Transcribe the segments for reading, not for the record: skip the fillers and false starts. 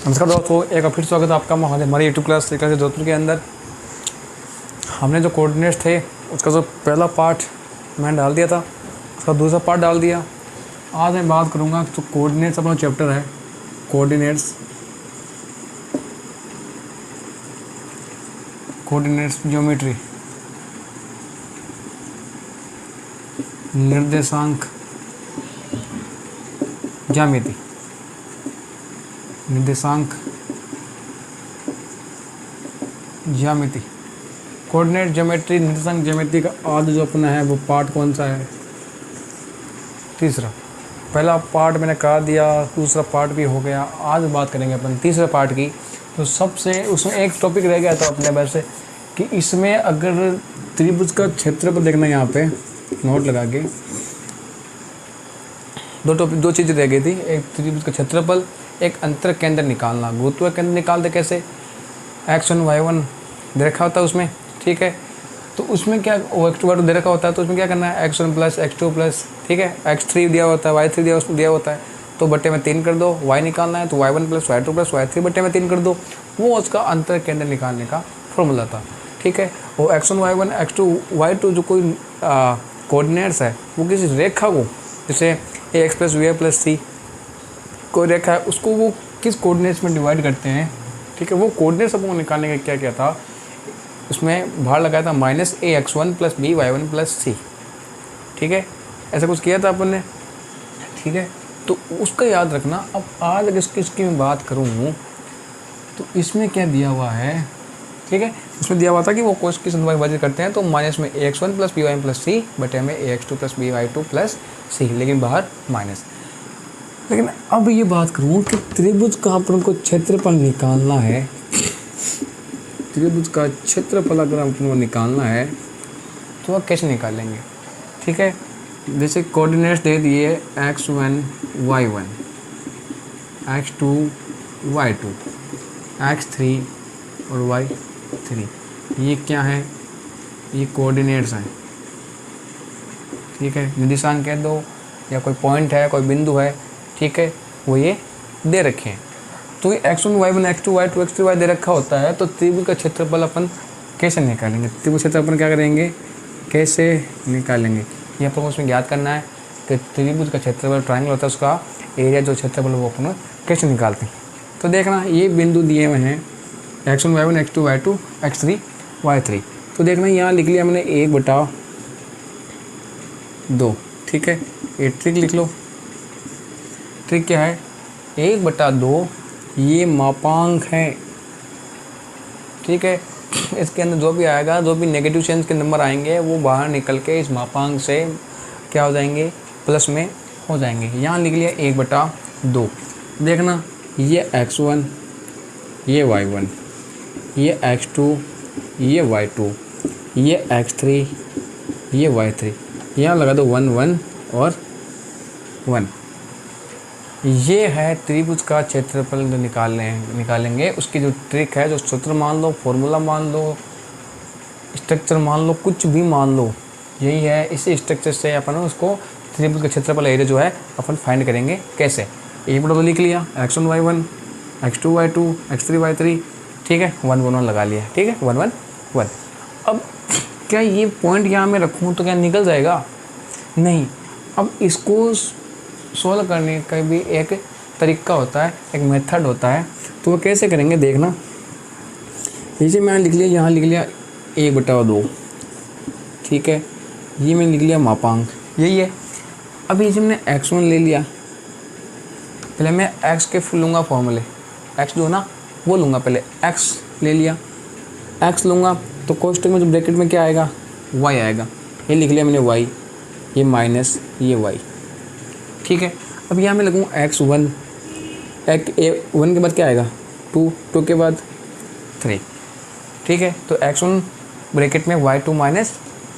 नमस्कार दोस्तों, एक बार फिर स्वागत है आपका हमारे यूट्यूब क्लास जोधपुर के अंदर। हमने जो कोऑर्डिनेट्स थे उसका जो पहला पार्ट मैंने डाल दिया था, उसका दूसरा पार्ट डाल दिया। आज मैं बात करूँगा जो कोऑर्डिनेट्स अपना चैप्टर है, कोऑर्डिनेट्स ज्योमेट्री, निर्देशांक ज्यामिति, निर्देशांक ज्यामिति, कोऑर्डिनेट ज्योमेट्री, निर्देशांक ज्यामिति का आज जो अपना है वो पार्ट कौन सा है? तीसरा। पहला पार्ट मैंने कर दिया, दूसरा पार्ट भी हो गया। आज बात करेंगे अपन तीसरे पार्ट की। तो सबसे उसमें एक टॉपिक रह गया था अपने वैसे कि इसमें अगर त्रिभुज का क्षेत्रफल देखना, यहाँ पे नोट लगा के दो चीज़ें रह गई थी। एक त्रिभुज का क्षेत्रफल, एक अंतर केंद्र निकालना। गुरुत्व केंद्र निकालते कैसे? x1 y1 दे रखा होता है उसमें, ठीक है। तो उसमें क्या x2 दे रखा होता है, तो उसमें क्या करना है? x1 प्लस x2 प्लस, ठीक है, x3 दिया होता है, y3 दिया होता है, तो बट्टे में 3 कर दो। y निकालना है तो y1 plus y2 plus y3 बट्टे में 3 कर दो। वो उसका अंतर केंद्र निकालने का फॉर्मूला था, ठीक है। वो x1 y1 x2 y2 जो कोई कोऑर्डिनेट्स है वो किसी रेखा को, जैसे ax plus y plus c कोई रेखा है, उसको वो किस कोऑर्डिनेट्स में डिवाइड करते हैं, ठीक है। वो कोऑर्डिनेट्स अपन को निकालने का क्या था, उसमें भार लगाया था minus ax1 plus b y1 plus c, ठीक है। ऐसा कुछ किया था अपन ने, ठीक है। तो उसका याद रखना। अब आज अगर इसकी मैं बात करूँ तो इसमें क्या दिया हुआ है, ठीक है। इसमें दिया हुआ था कि वो कोस किस विभाजित करते हैं, तो माइनस में ax1 plus b y1 plus c बटे में ax2 plus b y2 plus c, लेकिन बाहर माइनस। लेकिन अब ये बात करूँ कि त्रिभुज का अपन को क्षेत्रफल निकालना है, त्रिभुज का क्षेत्रफल अगर अपन को निकालना है तो वह कैसे निकालेंगे, ठीक है। जैसे कोऑर्डिनेट्स दे दिए x1 y1, x2 y2, x3 और y3, ये क्या है? ये कोऑर्डिनेट्स हैं, ठीक है। निर्देशांक कह दो या कोई पॉइंट है, कोई बिंदु है, ठीक है, वो ये दे रखे हैं। तो ये x1 y1 x2 y2 x3 y दे रखा होता है। तो त्रिभुज का क्षेत्रफल अपन कैसे निकालेंगे? त्रिभुज क्षेत्रफल अपन क्या करेंगे, कैसे निकालेंगे, ये अपन को उसमें याद करना है कि त्रिभुज का क्षेत्रफल ट्रायंगल होता है, उसका एरिया जो क्षेत्रफल वो अपन कैसे निकालते हैं। तो देखना, ये बिंदु दिए हुए हैं x1 y1 x2 y2 x3 y3। तो देखना यहाँ लिख लिया हमने 1/2, ठीक है। ये ट्रिक लिख लो। ट्रिक क्या है? 1/2 ये मापांक है, ठीक है। इसके अंदर जो भी आएगा, जो भी नेगेटिव सेंस के नंबर आएंगे वो बाहर निकल के इस मापांक से क्या हो जाएंगे? प्लस में हो जाएंगे। यहाँ लिख लिया 1/2। देखना, ये x1, ये y1, ये x2, ये y2, ये x3, ये y3। यहाँ लगा दो 1 1 और 1। ये है त्रिभुज का क्षेत्रफल जो निकालेंगे। उसकी जो ट्रिक है, जो सूत्र मान लो, फॉर्मूला मान लो, स्ट्रक्चर मान लो, कुछ भी मान लो, यही है। इसी स्ट्रक्चर से अपन उसको त्रिभुज का क्षेत्रफल एरिया जो है अपन फाइंड करेंगे। कैसे? 1/2 लिख लिया, x1 y1 x2 y2 x3 y3, ठीक है। 1 1 1 लगा लिया, ठीक है, 1 1 1। अब क्या ये पॉइंट यहाँ में रखूँ तो क्या निकल जाएगा? नहीं। अब इसको सोल्व करने का भी एक तरीका होता है, एक मेथड होता है। तो वो कैसे करेंगे देखना। जैसे मैंने लिख लिया, यहाँ लिख लिया 1/2, ठीक है। ये मैंने लिख लिया मापांक, यही है। अब ये मैंने x1 ले लिया, पहले मैं x के लूँगा फॉर्मूले, x जो ना वो लूँगा, पहले x ले लिया। x लूँगा तो कोष्टक में जो ब्रैकेट में क्या आएगा? y आएगा। ये लिख लिया मैंने y, ये माइनस ये y, ठीक है। अब यहाँ मैं लगूँ x1, 1 के बाद क्या आएगा? 2, 2 के बाद 3, ठीक है। तो x1 ब्रैकेट में y2 माइनस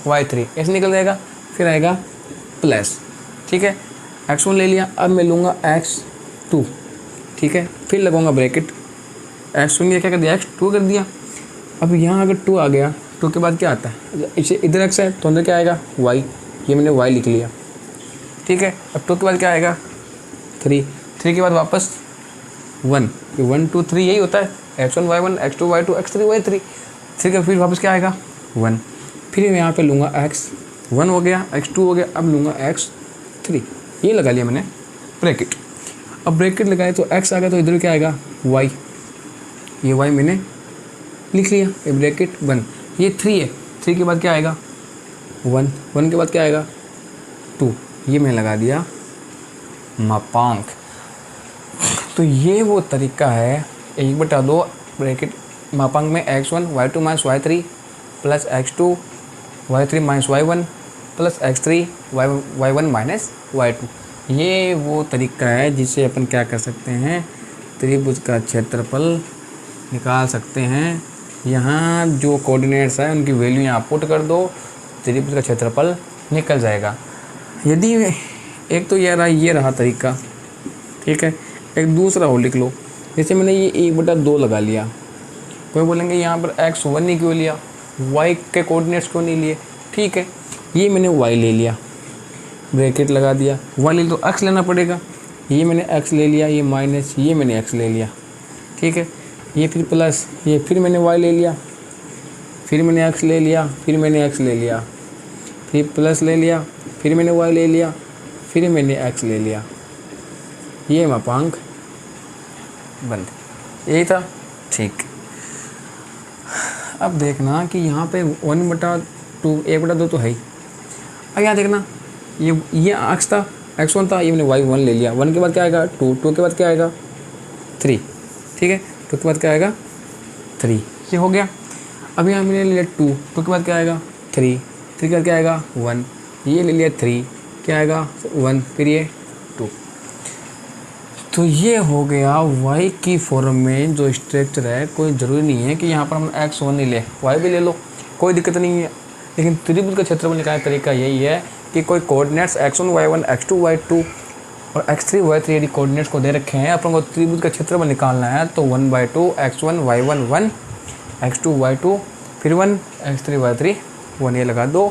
y3 ऐसे निकल जाएगा। फिर आएगा प्लस, ठीक है। x1 ले लिया, अब मैं लूँगा x2, ठीक है। फिर लगाऊंगा ब्रैकेट, x1 ने क्या कर दिया? x2 कर दिया। अब यहाँ अगर 2 आ गया, 2 के बाद क्या आता है? इसे इधर x है तो अंदर क्या आएगा? y, ये मैंने y लिख लिया, ठीक है। अब 2 के बाद क्या आएगा? 3 के बाद वापस 1, ये 1 2 3 यही होता है, x1 y1 x2 y2 x3 y3। ठीक है, फिर वापस क्या आएगा 1, फिर मैं यहाँ पे लूँगा x1 हो गया, x2 हो गया, अब लूँगा x3, ये लगा लिया मैंने ब्रैकेट। अब ब्रैकेट लगाए तो x आ गया, तो इधर क्या आएगा y, ये y मैंने लिख लिया, ये ब्रैकेट बंद। ये 3 है, 3 के बाद क्या आएगा 1, 1 के बाद क्या आएगा 2, ये मैंने लगा दिया मापांक। तो ये वो तरीका है 1/2 ब्रैकेट मापांक में x1 y2 minus y3 plus x2 y3 minus y1 plus x3 y1 minus y2। ये वो तरीका है जिससे अपन क्या कर सकते हैं, त्रिभुज का क्षेत्रफल निकाल सकते हैं। यहाँ जो कोऑर्डिनेट्स है उनकी वैल्यू यहाँ पुट कर दो, त्रिभुज का क्षेत्रफल निकल जाएगा। यदि एक तो ये रहा तरीका, ठीक है। एक दूसरा और लिख लो, जैसे मैंने ये 1/2 लगा लिया, कोई बोलेंगे यहाँ पर x1 नहीं क्यों लिया, y के कोऑर्डिनेट्स क्यों नहीं लिए। ठीक है, ये मैंने y ले लिया, ब्रैकेट लगा दिया, y ले तो x लेना पड़ेगा, ये मैंने x ले लिया, ये माइनस, ये मैंने x ले लिया। ठीक है, ये फिर प्लस, ये फिर मैंने y ले लिया, फिर मैंने x ले लिया, फिर मैंने x ले लिया, फिर प्लस ले लिया, फिर मैंने y ले लिया, फिर मैंने x ले लिया। ये मापांक बंद, यही था। ठीक, अब देखना कि यहाँ पे 1/2 1/2 तो है ही। अब यहाँ देखना, ये x था, x1 था, ये मैंने y1 ले लिया, 1 के बाद क्या आएगा 2, 2 के बाद क्या आएगा 3। ठीक है, 2 के बाद क्या आएगा 3, ये हो गया। अब यहाँ मैंने ले लिया 2, 2 के बाद क्या आएगा 3, 3 के बाद क्या आएगा 1, ये ले लिया 3, क्या आएगा 1, फिर ये 2। तो ये हो गया y की फॉर्म में जो स्ट्रक्चर है। कोई ज़रूरी नहीं है कि यहाँ पर हम x1 नहीं ले, y भी ले लो, कोई दिक्कत नहीं है। लेकिन त्रिभुज का क्षेत्रफल निकालने का तरीका यही है कि कोई coordinates x1 y1 x2 y2 और x3 y3 यदि कोऑर्डिनेट्स को दे रखे हैं, अपन को त्रिभुज का क्षेत्रफल निकालना है, तो 1/2 x1 y1 1 x2 y2 फिर 1 x3 y3 1, ये लगा दो,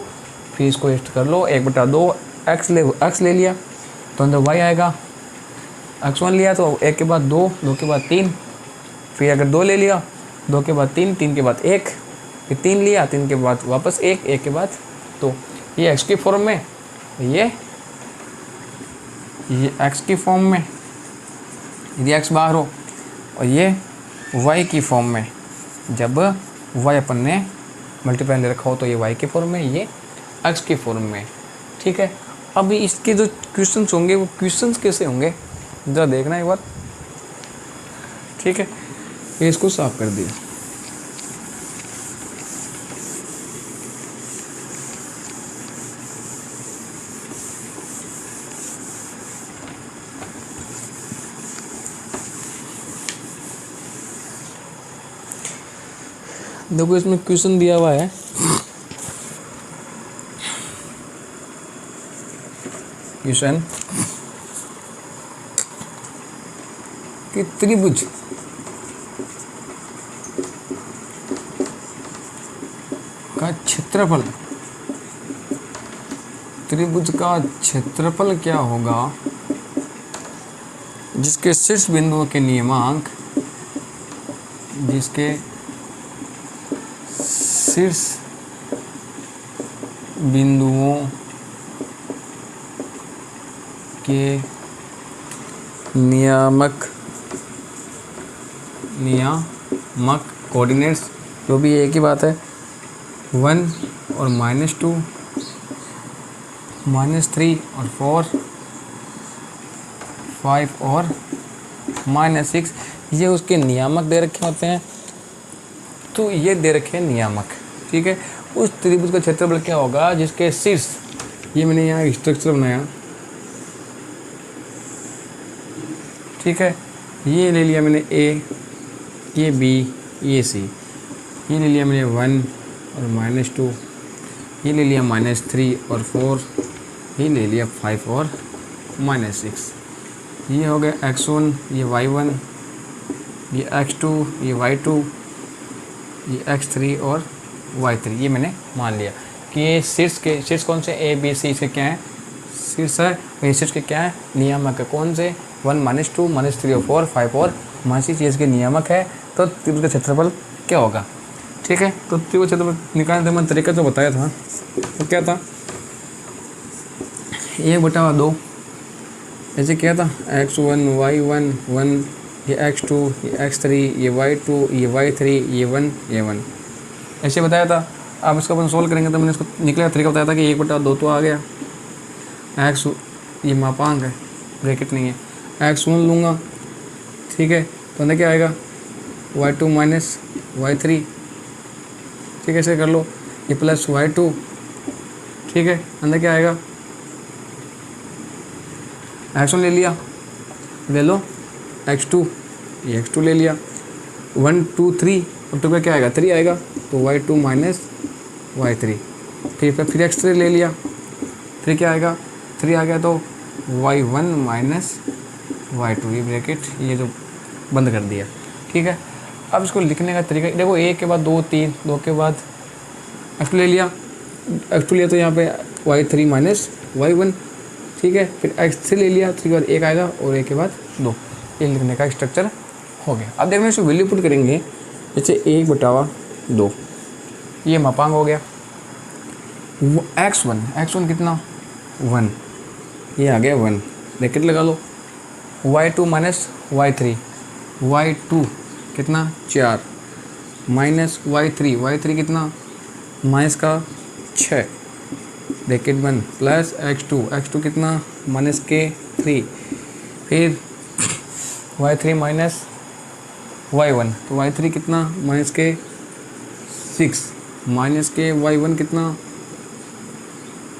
फिर इसको एस्ट कर लो। 1/2 x ले लिया तो अंदर y आएगा, x1 लिया तो 1 के बाद 2, 2 के बाद 3, फिर अगर 2 ले लिया 2 के बाद 3, 3 के बाद 1, फिर 3 लिया, 3 के बाद वापस 1, 1 के बाद 2। ये x की फॉर्म में, ये x की फॉर्म में यदि x बाहर हो, और ये y की फॉर्म में जब y अपन ने मल्टीप्लाई ले रखा हो, तो ये y की फॉर्म में, ये x की फॉर्म में। ठीक है, अभी इसके जो क्वेश्चंस होंगे वो क्वेश्चंस कैसे होंगे ज़रा देखना एक बार। ठीक है, ये इसको साफ कर दिया। देखो इसमें क्वेश्चन दिया हुआ है, क्वेश्चन कि त्रिभुज का क्षेत्रफल, त्रिभुज का क्षेत्रफल क्या होगा जिसके शीर्ष बिंदुओं के नियमांक, जिसके शीर्ष बिंदुओं के नियामक कोऑर्डिनेट्स, जो भी एक ही बात है, 1 और -2 -3 और 4 5 और -6, ये उसके नियामक दे रखे होते हैं। तो ये दे रखे हैं नियामक। ठीक है, उस त्रिभुज का क्षेत्रफल क्या होगा जिसके शीर्ष, ये मैंने यहाँ स्ट्रक्चर बनाया। ठीक है, ये ले लिया मैंने A, ये B, ये C, ये ले लिया मैंने 1 और -2, ये ले लिया -3 और 4, ये ले लिया 5 और -6। ये हो गया x1, ये y1, ये x2, ये y2, ये x3 और y3। ये मैंने मान लिया कि ये शीर्ष कौन से A B C से क्या है, शीर्ष है। ये शीर्ष के क्या है, नियामक है कौन से, 1 -2 -3 और 4 5 और मासी चीज़ के नियामक है, तो त्रिभुज का क्षेत्रफल क्या होगा। ठीक है, तो त्रिभुज क्षेत्रफल निकालने का मैंने तरीका जो बताया था वो क्या था, 1/2, ऐसे क्या था, x1 y1 1, ये x2 ये x3 ये y2 ये y3 ये 1 ये 1, ऐसे बताया था। अब इसको अपन सोल्व करेंगे तो मैंने इसको निकले का तरीका बताया था कि 1/2 तो आ गया, x ये मापांक है, ब्रैकेट नहीं है, x1 लूँगा, ठीक है, तो अंदर क्या आएगा y2 माइनस y3, ठीक है, ऐसे कर लो, ये प्लस y2, ठीक है, अंदर क्या आएगा, x1 ले लिया, ले लो x2, ये x2 ले लिया, 1 2 3 और 2 का क्या आएगा 3 आएगा, तो y2 माइनस y3, फिर x3 ले लिया, फिर क्या आएगा 3 आ गया, तो y1 माइनस y2, ये ब्रैकेट ये जो बंद कर दिया। ठीक है, अब इसको लिखने का तरीका देखो, 1 के बाद 2 3, 2 के बाद x2 ले लिया, x2 लिया तो यहाँ पे y3 माइनस y1, ठीक है, फिर x3 ले लिया, 3 के बाद 1 आएगा और 1 के बाद 2, ये लिखने का स्ट्रक्चर हो गया। अब देखना इसको वैल्यू पुट करेंगे, जैसे 1/2, ये मापांक हो गया, x1 कितना 1, ये आ गया 1, ब्रैकेट लगा लो, y2 माइनस y3, y2 कितना 4 माइनस y3 कितना माइनस का 6, ब्रैकेट बंद, प्लस x2 कितना माइनस के 3, फिर y3 माइनस y1, तो y3 कितना माइनस के 6, माइनस के y1 कितना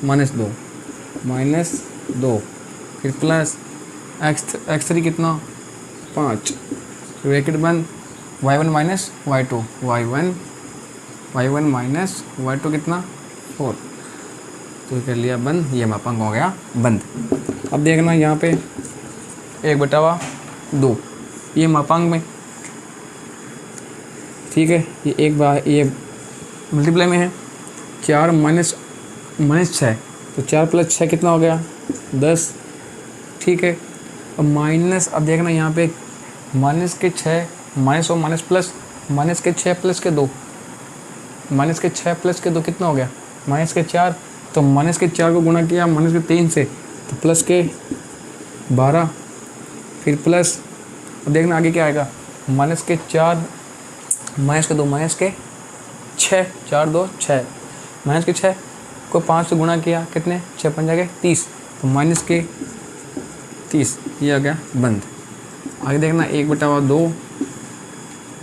माइनस 2, फिर प्लस x3 कितना 5, ब्रैकेट बंद, y1 minus y2, y1 minus y2 कितना 4, तो कर लिया बंद, ये मापांक हो गया बंद। अब देखना यहाँ पे 1/2, ये मापांक में, ठीक है, ये एक बार ये मल्टीप्लाई में है, 4 माइनस 6, तो 4 प्लस 6 कितना हो गया 10, ठीक है, अब माइनस, अब देखना यहाँ पे माइनस के 6 माइनस और माइनस प्लस, माइनस के 6 प्लस के 2, माइनस के 6 प्लस के 2 कितना हो गया माइनस के 4, तो माइनस के 4 को गुणा किया माइनस के 3 से, तो प्लस के 12, फिर प्लस, अब देखना आगे क्या आएगा, माइनस के 4 माइनस के 2 माइनस के 6, 4 2 6, माइनस के 6 को 5 से गुणा किया, कितने 6 5 गए 30, तो माइनस के 30, ये आ गया बंद। आगे देखना 1/2,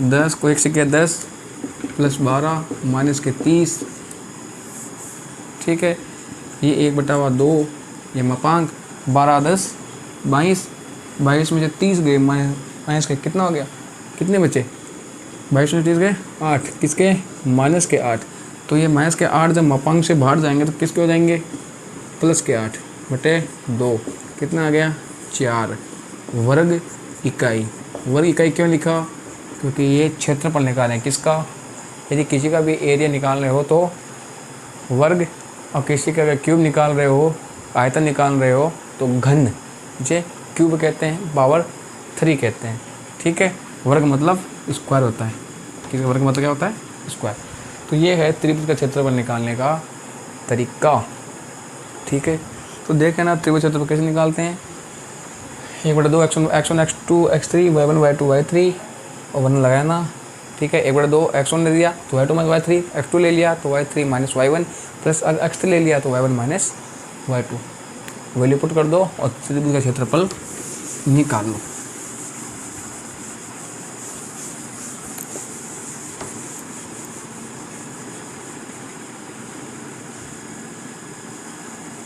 10 को 1 से किया 10 प्लस 12 माइनस के 30, ठीक है, ये 1/2, ये मापांक, 12 10 22 में से 30 गए माइनस के, कितना हो गया, कितने बचे 22 में 30 गए 8, किसके माइनस के 8, तो ये माइनस के 8 जब मापांक से बाहर जाएंगे तो किसके हो जाएंगे प्लस के 8/2, कितना आ गया 4, वर्ग इकाई क्यों लिखा, क्योंकि ये क्षेत्रफल निकालें किसका, यदि किसी का भी एरिया निकाल रहे हो तो वर्ग, और किसी का अगर क्यूब निकाल रहे हो, आयतन निकाल रहे हो तो घन, जे क्यूब कहते हैं, पावर 3 कहते हैं, ठीक है, वर्ग मतलब स्क्वायर होता है, किसी वर्ग मतलब क्या होता है स्क्वायर। तो ये है त्रिभुज का क्षेत्रफल निकालने का तरीका, ठीक है। तो देखें ना त्रिभुज क्षेत्रफल कैसे निकालते हैं, 1/2 x1 x2 x3 y1 y2 y3 और 1 लगाया ना, ठीक है, 1/2 x1 ले लिया तो y2 माइनस y3, x2 ले लिया तो y3 minus y1, plus x3 ले लिया तो y1 minus y2, value put कर दो और त्रिभुज का क्षेत्रफल निकाल लो।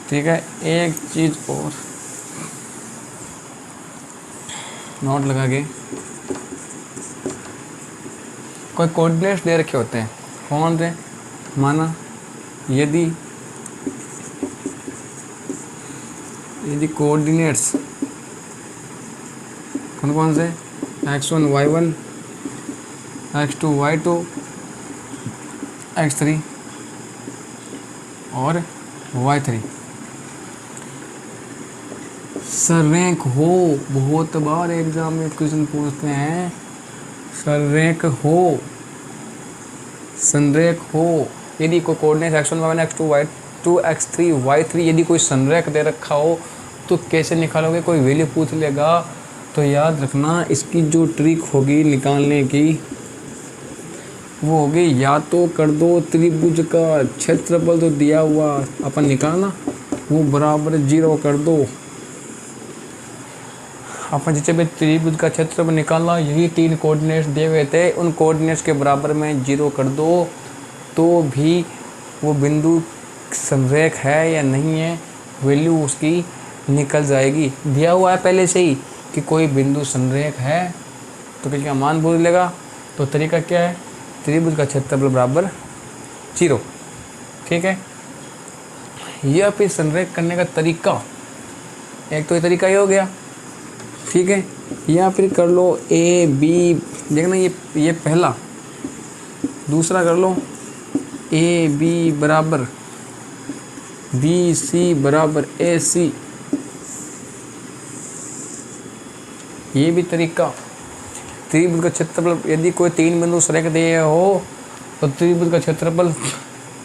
ठीक है, एक चीज़ और नोट लगा के, कोई कोऑर्डिनेट्स दे रखे होते हैं, कौन से, माना यदि कोऑर्डिनेट्स कौन से x1 y1 x2 y2 x3 और y3, संरेख हो, बहुत बार एग्जाम में क्वेश्चन पूछते हैं। संरेख हो, संरेख हो, यदि कोई coordinate x1 y1 x2 y2 x3 y3 यदि कोई संरेख दे रखा हो तो कैसे निकालोगे? कोई वैल्यू पूछ लेगा तो याद रखना इसकी जो ट्रिक होगी निकालने की वो होगी, या तो कर दो त्रिभुज का क्षेत्रफल जो दिया हुआ अपन निकालना वो बराबर 0 कर दो। अपन जिसे भी त्रिभुज का क्षेत्रफल निकालना, यही 3 कोऑर्डिनेट्स दिए हुए थे, उन कोऑर्डिनेट्स के बराबर में 0 कर दो तो भी वो बिंदु संरेख है या नहीं है वैल्यू उसकी निकल जाएगी। दिया हुआ है पहले से ही कि कोई बिंदु संरेख है तो क्या मान पूछ लेगा। तो तरीका क्या है? त्रिभुज का क्षेत्रफल बराबर 0, ठीक है। यह फिर संरेख करने का तरीका, एक तो ये तरीका ये हो गया, ठीक है। या फिर कर लो ए बी, देखना ये पहला। दूसरा कर लो ए बी बराबर बी सी बराबर ए सी, ये भी तरीका। त्रिभुज का क्षेत्रफल यदि कोई 3 बिंदु संरेख दिए हो तो त्रिभुज का क्षेत्रफल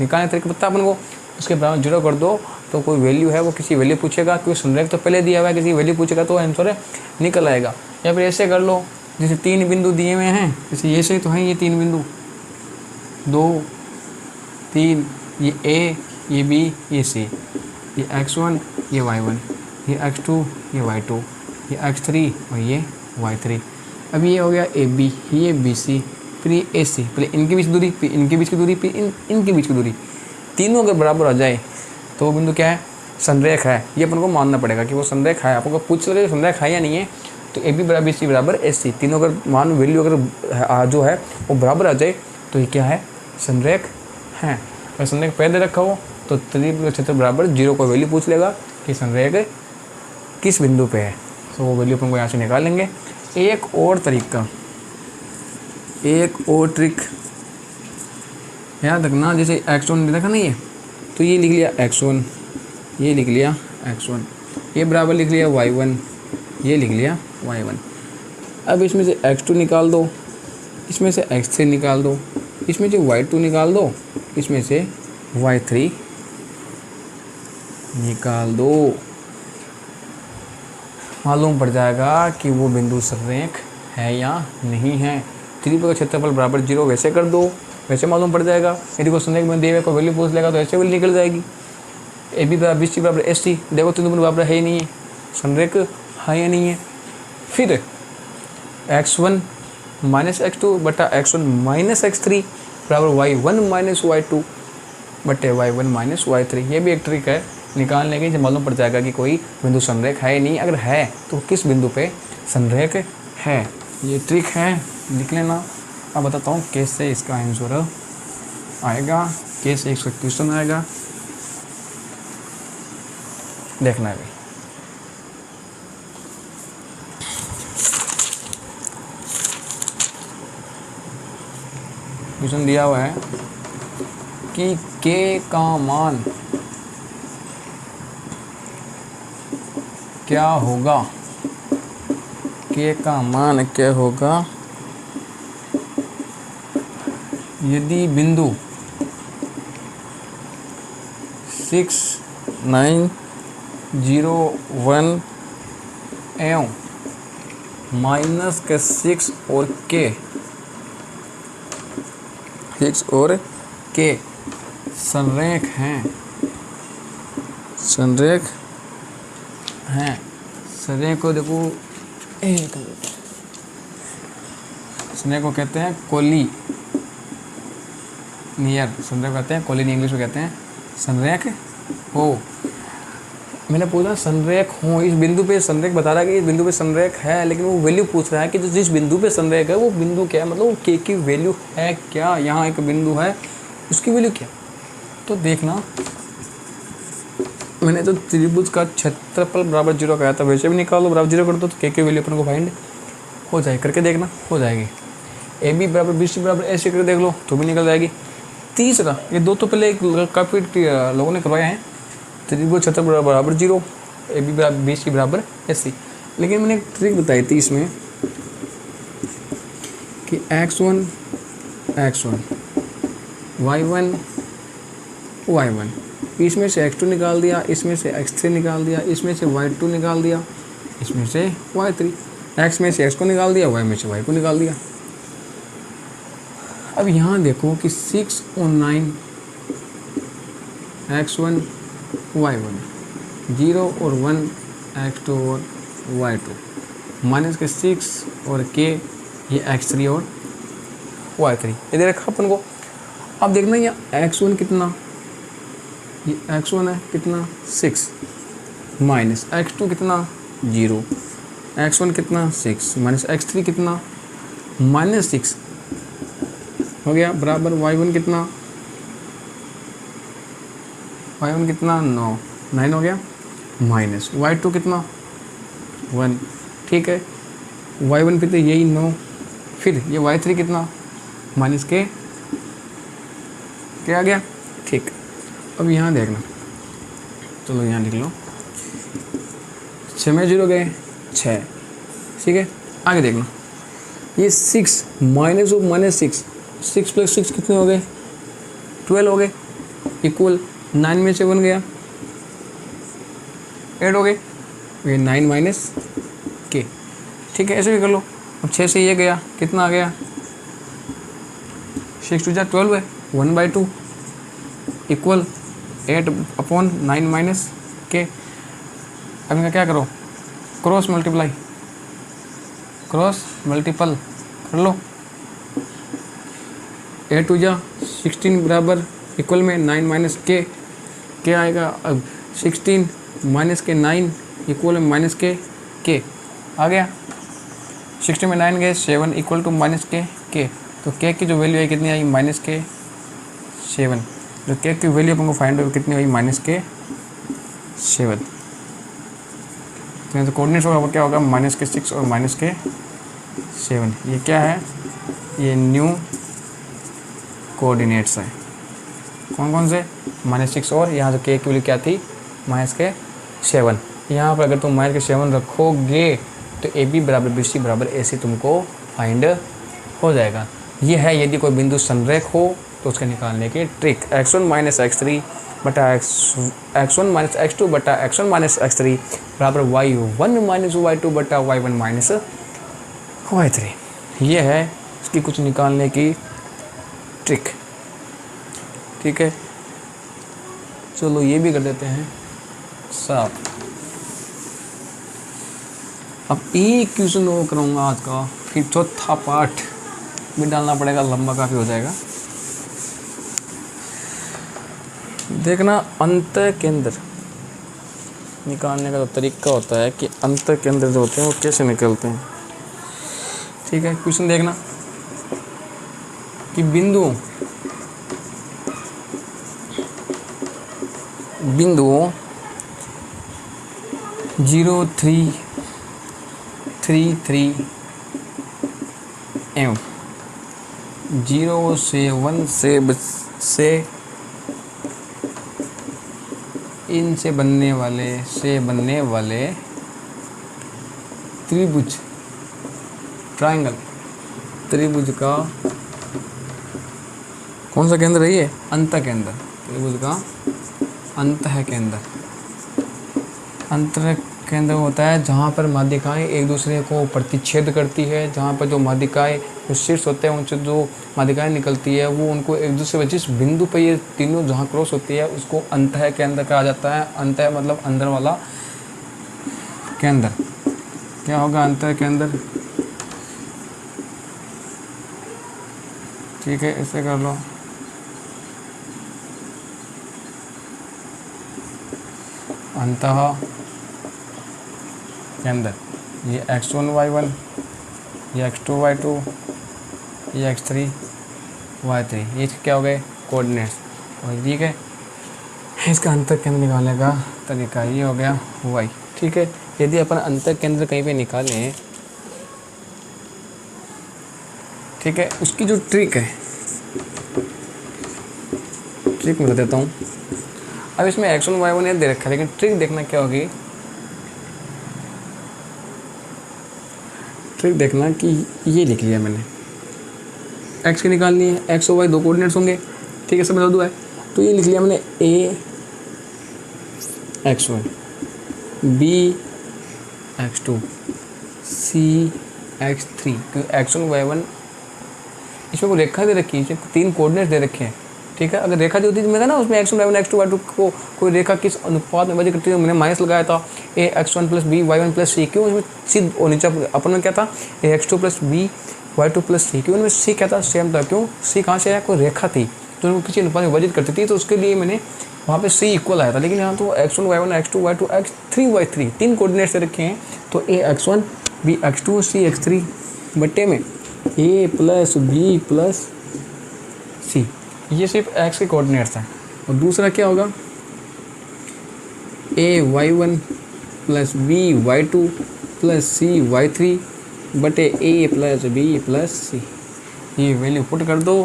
निकालने तरीका पता अपन को, उसके बराबर 0 कर दो तो कोई वैल्यू है वो किसी वैल्यू पूछेगा, क्योंकि संरेख तो पहले दिया हुआ है, किसी वैल्यू पूछेगा तो आंसर निकल आएगा। या फिर ऐसे कर लो, जैसे 3 बिंदु दिए हुए हैं, जैसे ये से तो हैं ये 3 बिंदु 2 3, ये ए ये बी ये सी, ये x1 ये y1, ये x2 ये y2, ये x3 और ये y3। अब ये हो गया ए बी, ये बी सी, फिर ये ए सी, पहले इनके बीच की दूरी, फिर इनके बीच की दूरी, फिर इनके बीच की दूरी, तीनों अगर बराबर आ जाए तो वो बिंदु क्या है? संरेख है। ये अपन को मानना पड़ेगा कि वो संरेख है। आपको पूछ लगे संरेख है या नहीं है, तो ए बी बराबर बी सी बराबर ए सी, तीनों अगर मान वैल्यू अगर जो है वो बराबर आ जाए तो ये क्या है? संरेख है। अगर संरेख पहले रखा हो तो त्रिभुज का क्षेत्रफल बराबर 0 को वैल्यू पूछ लेगा कि संरेख किस बिंदु पे है, तो वो वैल्यू अपन को यहाँ से निकाल लेंगे। एक और तरीका, एक और ट्रिक याद रखना, जैसे x1 देखा नहीं है तो ये लिख लिया x1, ये लिख लिया x1, ये बराबर लिख लिया y1, ये लिख लिया y1। अब इसमें से x2 निकाल दो, इसमें से x3 निकाल दो, इसमें से y2 निकाल दो, इसमें से y3 निकाल दो। मालूम पड़ जाएगा कि वो बिंदु संरेख है या नहीं है। त्रिभुज का क्षेत्रफल बराबर 0 वैसे कर दो, वैसे मालूम पड़ जाएगा। यदि कोई संरेख में दिए हुए को वैल्यू पूछ लेगा तो ऐसे वैल्यू निकल जाएगी। ए बी बराबर बी सी बराबर एस टी, देखो तीनों बिंदु बराबर है ही नहीं है, संरेख है या नहीं है। फिर x1 माइनस x2 बटा x1 माइनस x3 बराबर y1 माइनस y2 बटे y1 माइनस y3, ये भी एक ट्रिक है निकालने की, जब मालूम पड़ जाएगा कि कोई बिंदु संरेख है नहीं, अगर है तो किस बिंदु पे संरेख है। ये ट्रिक है, लिख लेना। अब बताता हूँ कैसे इसका आंसर आएगा, कैसे इसका क्वेश्चन आएगा, देखना है। क्वेश्चन दिया हुआ है कि k का मान क्या होगा, k का मान क्या होगा यदि बिंदु 6, 9, 0, 1 एवं माइनस के 6 और k संरेख हैं, संरेख हैं। संरेख को देखो, एक संरेख को कहते हैं कोलिनियर, संरेख कहते हैं कोलिनियर, इंग्लिश में कहते हैं संरेख हो। मैंने पूछा संरेख हो, इस बिंदु पे संरेख बता रहा है कि इस बिंदु पे संरेख है, लेकिन वो वैल्यू पूछ रहा है कि जिस बिंदु पे संरेख है वो बिंदु क्या है, मतलब के की वैल्यू है क्या। यहाँ एक बिंदु है उसकी वैल्यू क्या, तो देखना मैंने तो त्रिभुज का क्षेत्रफल बराबर 0 कहा था, वैसे भी निकालो बराबर 0 कर दो तो के वैल्यू अपन को फाइंड हो जाए, करके देखना हो जाएगी। ए बी बराबर बी सी बराबर ऐसे करके देख लो तो भी निकल जाएगी। तीसरा, ये दो तो पहले काफ़ी लोगों ने करवाया है, त्रिभुज क्षेत्रफल बराबर 0, ए बी बराबर बी सी बराबर ए सी। लेकिन मैंने एक ट्रिक बताई थी इसमें कि x1 y1 y1, इसमें से x2 निकाल दिया, इसमें से x3 निकाल दिया, इसमें से y2 निकाल दिया, इसमें से y3, x में से x को निकाल दिया, y में से y को निकाल दिया। अब यहाँ देखो कि 6 और 9 x1 y1, 0 और 1 x2 और y2, माइनस के 6 और k ये x3 और y3 ये दे रखा अपन को। अब देखना यहाँ x1 कितना, ये x1 है कितना 6 माइनस x2 कितना 0, x1 कितना 6 माइनस x3 कितना -6 हो गया बराबर y1 कितना 9 हो गया माइनस y2 कितना 1, ठीक है y1 पे तो यही 9, फिर ये y3 कितना माइनस के क्या आ गया, ठीक। अब यहाँ देखना, चलो यहाँ लिख लो 6 में 0 गए 6, ठीक है। आगे देखना ये 6 माइनस और -6, 6 + 6 कितने हो गए 12 हो गए, इक्वल 9 में से 1 गया 8 हो गए, ये 9 माइनस के, ठीक है ऐसे भी कर लो। अब 6 से ये गया कितना आ गया 6 × 2 = 12 है, 1/2 इक्वल 8/9 माइनस के। अब इनका क्या करो क्रॉस मल्टीपल कर लो, 8 × 2 = 16 बराबर इक्वल में 9 माइनस के, क्या आएगा अब 16 माइनस के 9 इक्वल में माइनस के आ गया, 16 में 9 गए 7 इक्वल टू माइनस के, तो के की जो वैल्यू है कितनी आई -7, जो के की वैल्यू अपन को फाइंड हो कितनी हुई -7, तो कोऑर्डिनेट्स होगा क्या होगा -6 और -7, ये क्या है ये न्यू कोऑर्डिनेट्स है, कौन से -6 और यहाँ से के की वैल्यू क्या थी -7। यहाँ पर अगर तुम -7 रखोगे तो ए बी बराबर बी सी बराबर ए सी तुमको फाइंड हो जाएगा। ये है यदि कोई बिंदु संरेख हो तो उसके निकालने की ट्रिक, x1 - x3 बटा x1 - x2 बटा x1 - x3 बराबर y1 - y2 बटा y1 - y3। ये है इसकी कुछ निकालने की ट्रिक, ठीक है। चलो ये भी कर देते हैं साफ। अब एक क्वेश्चन वो करूँगा आज का, फिर चौथा पार्ट भी डालना पड़ेगा, लंबा काफ़ी हो जाएगा। देखना अंत केंद्र निकालने का जो तरीका होता है कि अंत केंद्र जो होते हैं वो कैसे निकलते हैं, ठीक है। क्वेश्चन देखना कि बिंदुओं 0 3 3 3 एवं 0 से 1 से इनसे बनने वाले त्रिभुज ट्रायंगल त्रिभुज का कौन सा केंद्र है ये अंत केंद्र, त्रिभुज का अंत केंद्र होता है जहाँ पर माध्यिकाएं एक दूसरे को प्रतिच्छेद करती है, जहाँ पर जो माध्यिकाएं जो शीर्ष होते हैं उनसे जो माध्यिकाएं निकलती है वो उनको एक दूसरे पर जिस बिंदु पर ये तीनों जहाँ क्रॉस होती है उसको अंतः केंद्र कहा जाता है। अंतः मतलब अंदर वाला केंद्र, क्या होगा अंतः केंद्र, ठीक है ऐसे कर लो। अंतः केंद्र ये x1 y1, ये x2 y2, ये x3 y3, ये क्या हो गए कोऑर्डिनेट्स, और ठीक है इसका अंतर केंद्र निकालने का तरीका ये हो गया y, ठीक है। यदि अपन अंतर केंद्र कहीं पे निकालें, ठीक है, उसकी जो ट्रिक है ट्रिक मैं बता देता हूँ। अब इसमें x1 y1 ये दे रखा है, लेकिन ट्रिक देखना क्या होगी ट्रिक देखना कि ये लिख लिया मैंने, एक्स की निकालनी है, एक्स और वाई दो कोऑर्डिनेट्स होंगे, ठीक है, सब बता दो है। तो ये लिख लिया मैंने A X one, B X two, C X three, क्योंकि एक्स वन वाई वन इसमें कोई रेखा दे रखी है, इसमें 3 कोऑर्डिनेट्स दे रखे हैं, ठीक है। अगर रेखा दी होती तो मैं ना उसमें X one Y one X two Y two को कोई रेखा किस अनुपात में विभाजित करती है, मैंने माइनस लगाया था A X one plus B Y one plus C, क्यों उसमें सी और नीचे अपन में क्या था A X two plus B Y two plus C, क्यों उनमें सी क्या था सेम था, क्यों सी कहाँ से आया, कोई रेखा थी तो उनको किसी अनुपात में विभाजित करती थी, तो उसके लिए मैंने वहाँ पे सी इक्वल आया था। लेकिन यहाँ तो X one Y one X two Y two X three Y three 3 coordinates दे रखे हैं, तो A X one B X two C X three बट्टे में A plus B plus C, ये सिर्फ एक्स के कोऑर्डिनेट्स हैं। और दूसरा क्या होगा A Y one plus B Y two plus C Y three बटे A plus B plus C, ये वैल्यू पुट कर दो,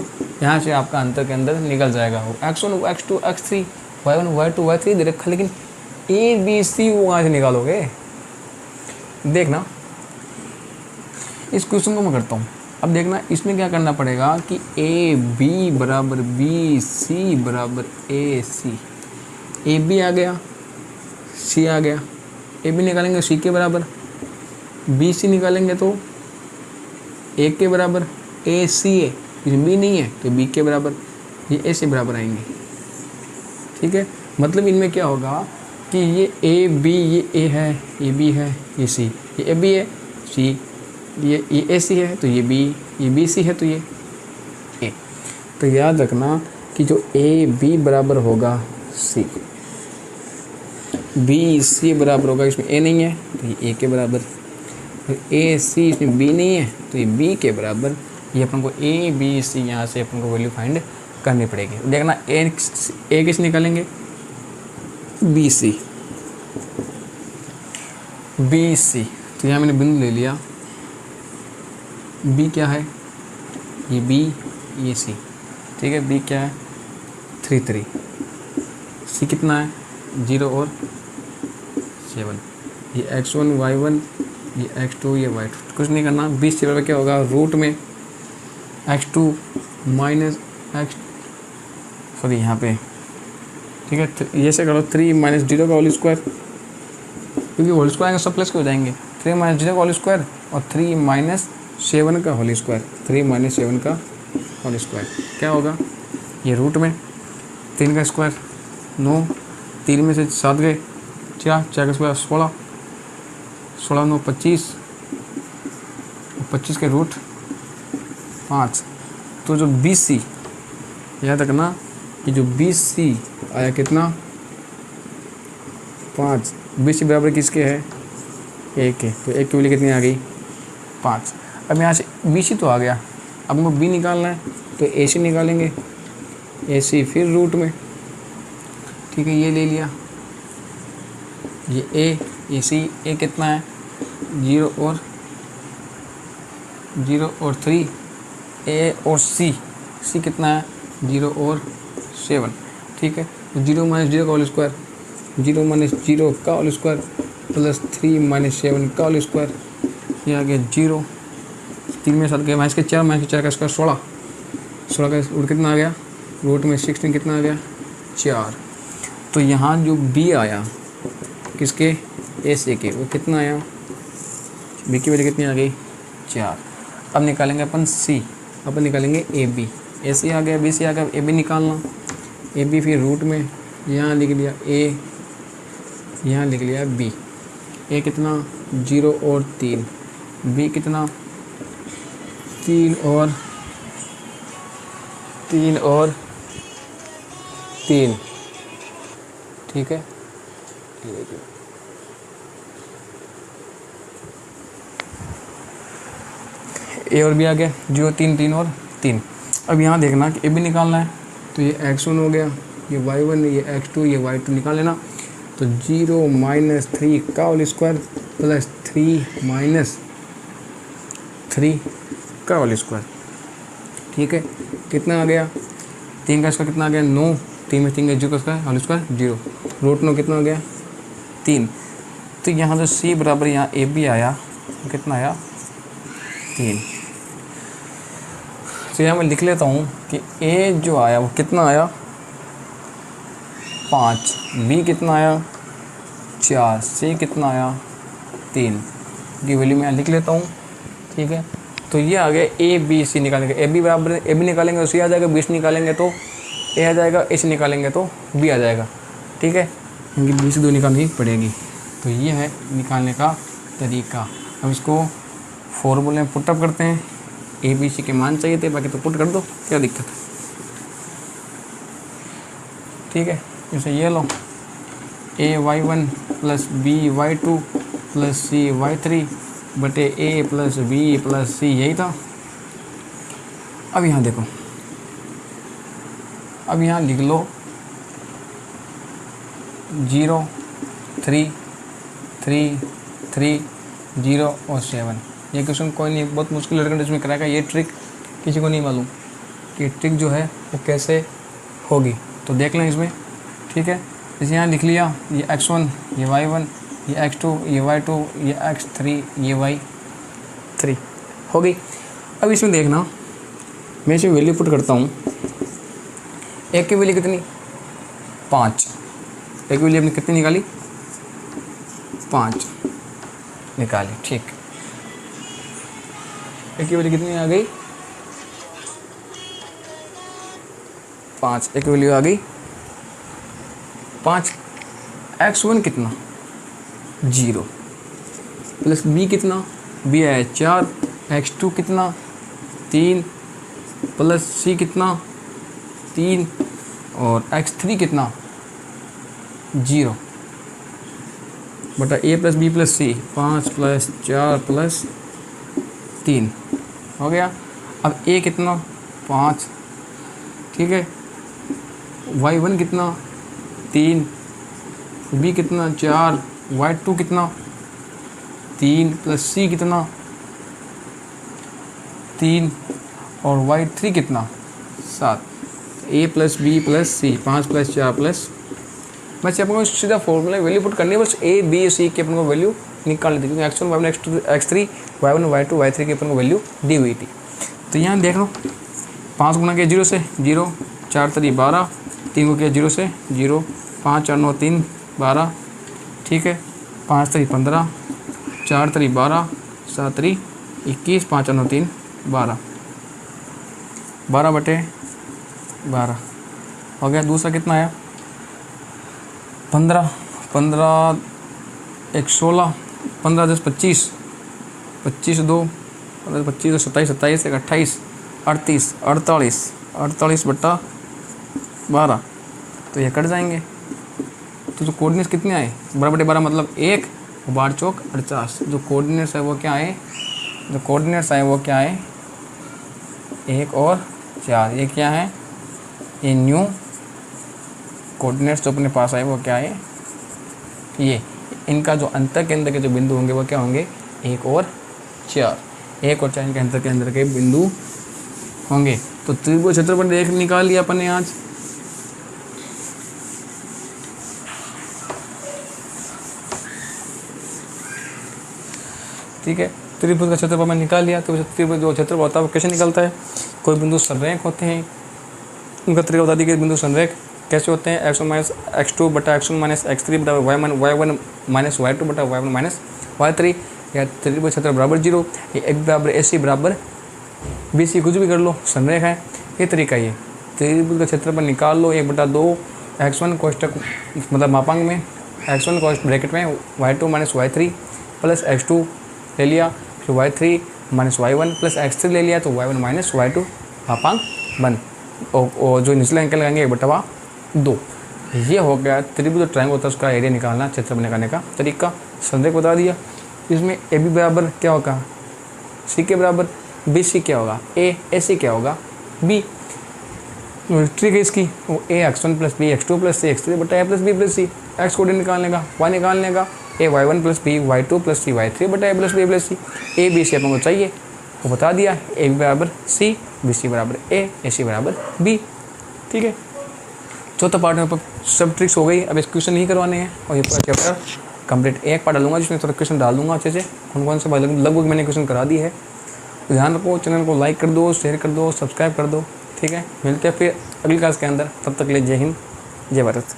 यहाँ से आपका अंतर के अंदर निकल जाएगा। वो X one X two X three Y one Y two Y three दे रखा, लेकिन ए बी सी वो वहाँ से निकालोगे। देखना इस क्वेश्चन को मैं करता हूँ, अब देखना इसमें क्या करना पड़ेगा कि ए बी बराबर बी सी बराबर ए सी, ए बी आ गया सी आ गया, ए बी निकालेंगे सी के बराबर, बी सी निकालेंगे तो ए के बराबर, ए सी है इसमें बी नहीं है तो बी के बराबर, ये ए से बराबर आएंगे, ठीक है। मतलब इनमें क्या होगा कि ये ए बी, ये ए है, ये बी है, ये सी, ये ए बी है, सी ये ए सी है तो ये बी सी है तो ये ए। तो याद रखना कि जो ए बी बराबर होगा सी, बी सी बराबर होगा, इसमें ए नहीं है तो ये ए के बराबर, ए सी इसमें बी नहीं है तो ये बी के बराबर। ये अपन को ए बी सी यहाँ से अपन को वैल्यू फाइंड करनी पड़ेगी। देखना ए किस निकालेंगे बी सी, तो यहाँ मैंने बिंदु ले लिया, बी क्या है ये बी ये सी, ठीक है। बी क्या है 3 3, सी कितना है 0 और 7, ये x1 y1 ये x2 ये y2, कुछ नहीं करना। 20 से बराबर क्या होगा रूट में x2 माइनस एक्स, सॉरी यहाँ पे, ठीक है। ये से करो 3 माइनस 0 का होल स्क्वायर, क्योंकि होल स्क्वायर आएंगे सब प्लस के हो जाएंगे, 3 माइनस 0 का होल स्क्वायर और 3 माइनस 7 का होल स्क्वायर, 3 माइनस 7 का होल स्क्वायर क्या होगा, ये रूट में 3 का स्क्वायर 9, 3 में से 7 गए 4, 4 का स्क्वायर 16, 16 9 25, 25 के रूट 5। तो जो BC याद रखना कि जो BC आया कितना 5, BC बराबर किसके है 1 के, तो 1 की वैल्यू कितनी आ गई 5। अब यहाँ से BC तो आ गया, अब हमको B निकालना है तो AC निकालेंगे, AC फिर रूट में, ठीक है। ये ले लिया, ये AC A कितना है 0 और 3, A और C कितना है 0 और 7, ठीक है। तो 0 माइनस 0 का होल स्क्वायर, 0 माइनस 0 का होल स्क्वायर प्लस 3 माइनस 7 का होल स्क्वायर, ये आ गया 0, 3 में 7 गया, माइनस के 4 माइनस के 4 का स्क्वायर 16, 16 का रूट कितना आ गया रूट में 16 कितना आ गया 4। तो यहाँ जो B आया किसके AC के, वो कितना आया B की वैल्यू कितनी आ गई 4। अब निकालेंगे अपन C, अपन निकालेंगे AB, AC आ गया BC आ गया, AB निकालना, AB फिर रूट में यहाँ लिख लिया A, यहाँ लिख लिया B, A कितना 0 और 3, B कितना 3 और 3, ठीक है। A और B आ गया 0 3 3 और 3। अब यहाँ देखना कि A B निकालना है, तो ये x1 हो गया, ये y1 ये x2 ये y2 निकाल लेना। तो 0 माइनस 3 का होल स्क्वायर प्लस 3 माइनस 3 का होल स्क्वायर, ठीक है। कितना आ गया 3 का स्क्वायर कितना आ गया 9, 3 में 3 का 0 का स्क्वायर होल स्क्वायर 0, रूट 9 कितना हो गया 3। तो यहाँ जो C बराबर यहाँ AB आया, कितना आया 3। तो यहाँ मैं लिख लेता हूँ कि ए जो आया वो कितना आया 5, बी कितना आया 4, सी कितना आया 3 की वैल्यू मैं यहाँ लिख लेता हूँ। ठीक है, तो ये आ गया ए बी सी निकालेंगे, ए बी बराबर ए बी निकालेंगे तो सी आ जाएगा, बी सी निकालेंगे तो ए आ जाएगा, ए सी निकालेंगे तो बी आ जाएगा। ठीक है, क्योंकि बी से 2 निकालनी पड़ेगी। तो ये है निकालने का तरीका। अब इसको फॉर्मूले में पुटअप करते हैं। ए बी सी के मान चाहिए थे, बाकी तो पुट कर दो, क्या दिक्कत है। ठीक है, जैसे ये लो ay1 plus by2 plus cy3 बटे ए प्लस बी प्लस सी, यही था। अब यहाँ देखो, अब यहाँ लिख लो 0 3 3 3 0 और 7। ये क्वेश्चन कोई नहीं, बहुत मुश्किल लड़का इसमें कराएगा। ये ट्रिक किसी को नहीं मालूम कि ट्रिक जो है वो कैसे होगी, तो देख लें इसमें। ठीक है, जैसे यहाँ लिख लिया ये x1 ये y1 ये x2 ये y2 ये x3 ये y3 हो गई। अब इसमें देखना, मैं इसमें वैल्यू पुट करता हूँ। एक की वैल्यू कितनी 5, एक की वैल्यू हमने कितनी निकाली 5 निकाली। ठीक, एक की वैल्यू कितनी आ गई 5, एक की वैल्यू आ गई 5। x1 कितना 0 प्लस बी कितना, बी आया 4, x2 कितना 3 प्लस सी कितना 3 और x3 कितना 0 बटा A plus B plus C, 5 plus 4 plus 3 हो गया। अब ए कितना 5, ठीक है, y1 कितना 3, बी कितना 4, y2 कितना 3 प्लस सी कितना 3 और y3 कितना 7। ए प्लस बी प्लस सी, 5 प्लस 4 प्लस, बस अपन को सीधा फॉर्मूला वैल्यू पुट करनी है। बस ए बी सी की अपन को वैल्यू निकाल लेती, क्योंकि x1 y1 x2 x3 y1 y2 y3 की अपन को वैल्यू दी हुई थी। तो यहाँ देख लो 5 गुना किया 0 से 0, 4 3 12, 3 को किया 0 से 0, 5 4 9 3 12, ठीक है, 5 3 15, 4 3 12, 7 3 21, 5 9 3 12, 12 बटे 12 हो गया। दूसरा कितना आया 15, 15 1 16, 15 10 25, 25 2 25 27 27 1 28 38 48 48 बटा 12, तो ये कट जाएंगे। तो कोऑर्डिनेट्स कितने आए 12 बटे 12 मतलब 1, 12 चौक 48। जो कोऑर्डिनेट्स है वो क्या आए, जो कोऑर्डिनेट्स आए वो क्या आए 1 और 4। ये क्या है, ये न्यू कोऑर्डिनेट्स जो अपने पास आए वो क्या है, ये इनका जो अंतर के अंदर के जो बिंदु होंगे वो क्या होंगे 1 और 4, 1 और 4 इनके अंतर के अंदर के बिंदु होंगे। तो त्रिभुज क्षेत्रफल देख निकाल लिया अपन ने आज। ठीक है, त्रिभुज का क्षेत्रफल मैंने निकाल लिया। तो त्रिभुज जो क्षेत्रफल होता है वो कैसे निकलता है, कोई बिंदु संरेख होते हैं, उनका तरीका बता दिया कि बिंदु संरेख कैसे होते हैं। x1 माइनस x2 बटा x1 माइनस x3 बटा y1 माइनस y2 बटा y1 माइनस y3, या त्रिभुज क्षेत्र बराबर 0, ये एक बराबर AC बराबर BC, कुछ भी कर लो, संरेख है। ये तरीका ये त्रिभुज का क्षेत्रफल निकाल लो 1/2 x1 कोष्टक मतलब मापांक में, x1 कोष्टक ब्रैकेट में y2 minus y3 plus x2 ले लिया, फिर y3 minus y1 plus x3 ले लिया, तो y1 माइनस y2 मापांक बन, और जो निचला अंक लगाएंगे 1/2। ये हो गया त्रिभुज ट्रायंगल होता है उसका एरिया निकालना, क्षेत्रफल निकालने का तरीका। संरेख बता दिया। इसमें ए बी बराबर क्या होगा सी के बराबर, बी सी क्या होगा ए सी क्या होगा बी। ट्रिक है इसकी, वो A x1 plus B x2 plus C x3 बटा A plus B plus C, X coordinate निकालने का, वाई निकालने का, A y1 plus B y2 plus C y3 बटा A plus B plus C. A B C अपन को चाहिए, वो बता दिया, ए बी बराबर सी, बी सी बराबर ए सी बराबर बी। ठीक है, चौथा पार्ट में सब ट्रिक्स हो गई। अब इस क्वेश्चन नहीं करवाने हैं और ये पूरा चैप्टर कंप्लीट एक पार्ट डालूंगा जिसमें थोड़ा क्वेश्चन डाल दूंगा अच्छे से, कौन कौन से लगभग मैंने क्वेश्चन करा दी है। ध्यान रखो, चैनल को लाइक कर दो, शेयर कर दो, सब्सक्राइब कर दो। ठीक है, मिलते हैं फिर अगली क्लास के अंदर। तब तक के लिए जय हिंद, जय भारत।